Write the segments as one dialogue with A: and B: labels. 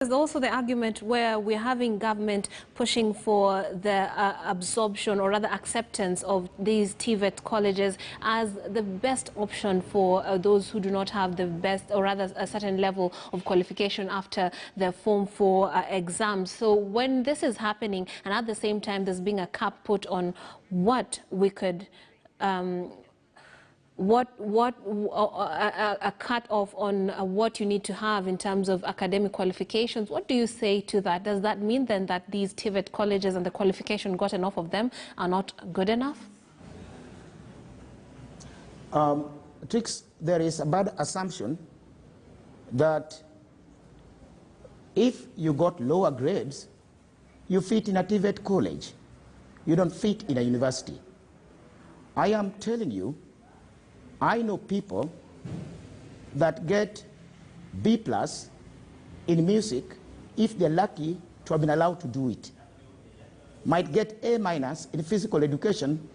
A: There's also the argument where we're having government pushing for the absorption or rather acceptance of these TVET colleges as the best option for those who do not have the best or rather a certain level of qualification after the Form 4 exams. So when this is happening and at the same time there's being a cap put on what we could a cut off on what you need to have in terms of academic qualifications. What do you say to that? Does that mean then that these TVET colleges and the qualification gotten off of them are not good enough?
B: Trix, there is a bad assumption that if you got lower grades, you fit in a TVET college. You don't fit in a university. I am telling you, I know people that get B+ in music if they're lucky to have been allowed to do it. Might get A- in physical education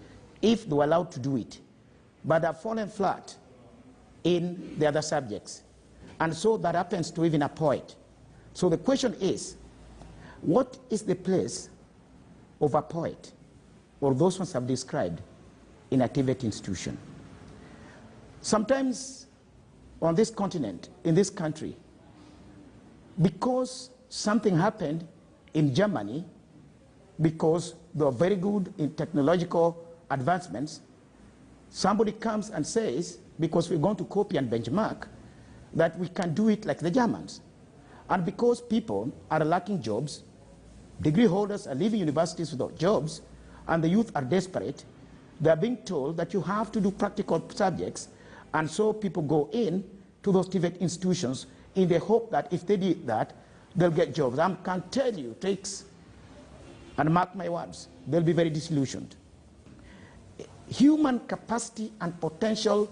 B: if they were allowed to do it, but have fallen flat in the other subjects. And so that happens to even a poet. So the question is, what is the place of a poet, or those ones I've described, in a TVET institution? Sometimes on this continent, in this country, because something happened in Germany, because they are very good in technological advancements, somebody comes and says, because we're going to copy and benchmark, that we can do it like the Germans. And because people are lacking jobs, degree holders are leaving universities without jobs, and the youth are desperate, they are being told that you have to do practical subjects. And so people go in to those TVET institutions in the hope that if they did that, they'll get jobs. I can tell you, Trix, and mark my words, they'll be very disillusioned. Human capacity and potential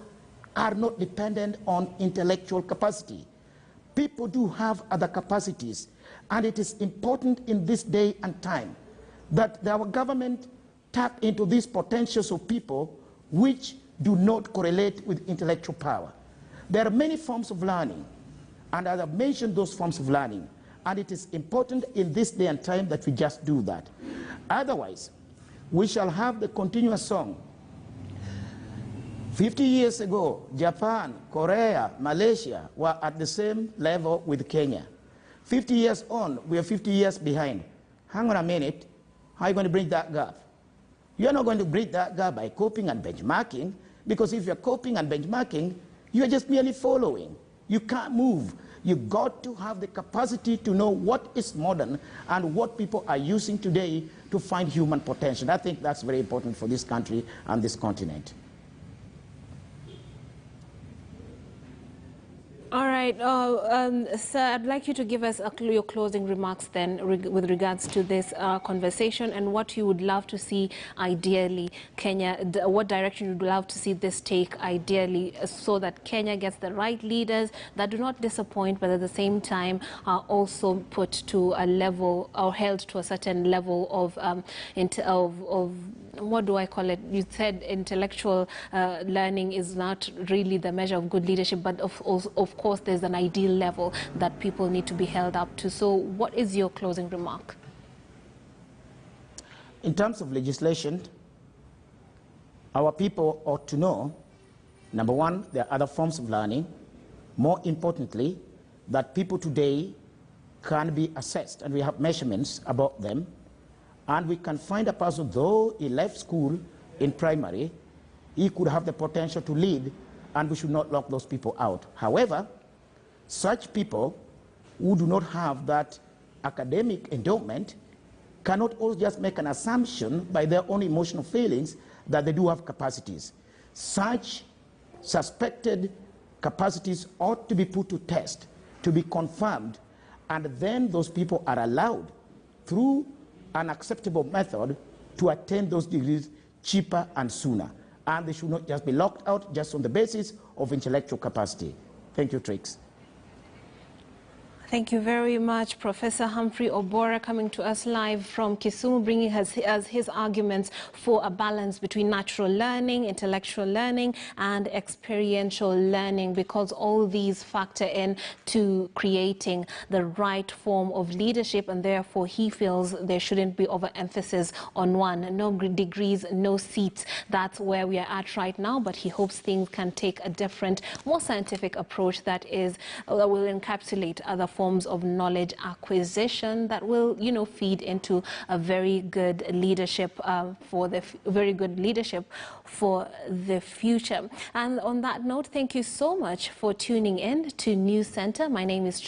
B: are not dependent on intellectual capacity. People do have other capacities, and it is important in this day and time that our government tap into these potentials of people which do not correlate with intellectual power. There are many forms of learning, and as I've mentioned those forms of learning, and it is important in this day and time that we just do that. Otherwise, we shall have the continuous song. 50 years ago, Japan, Korea, Malaysia were at the same level with Kenya. 50 years on, we are 50 years behind. Hang on a minute, how are you going to bridge that gap? You're not going to bridge that gap by copying and benchmarking, because if you're copying and benchmarking, you're just merely following. You can't move. You've got to have the capacity to know what is modern and what people are using today to find human potential. I think that's very important for this country and this continent.
A: All right, sir, I'd like you to give us your closing remarks then with regards to this conversation and what you would love to see ideally, Kenya, what direction you would love to see this take ideally so that Kenya gets the right leaders that do not disappoint but at the same time are also put to a level or held to a certain level of what do I call it? You said intellectual learning is not really the measure of good leadership, but of course there's an ideal level that people need to be held up to. So what is your closing remark?
B: In terms of legislation, our people ought to know, number one, there are other forms of learning. More importantly, that people today can be assessed, and we have measurements about them. And we can find a person, though he left school in primary, he could have the potential to lead, and we should not lock those people out. However, such people who do not have that academic endowment cannot always just make an assumption by their own emotional feelings that they do have capacities. Such suspected capacities ought to be put to test, to be confirmed, and then those people are allowed through an acceptable method to attain those degrees cheaper and sooner. And they should not just be locked out just on the basis of intellectual capacity. Thank you, Trix.
A: Thank you very much, Professor Humphrey Oborah, coming to us live from Kisumu, bringing us his arguments for a balance between natural learning, intellectual learning, and experiential learning, because all these factor in to creating the right form of leadership, and therefore he feels there shouldn't be overemphasis on one. No degrees, no seats. That's where we are at right now, but he hopes things can take a different, more scientific approach that will encapsulate other forms of knowledge acquisition that will, feed into a very good leadership for the future. And on that note, thank you so much for tuning in to News Center. My name is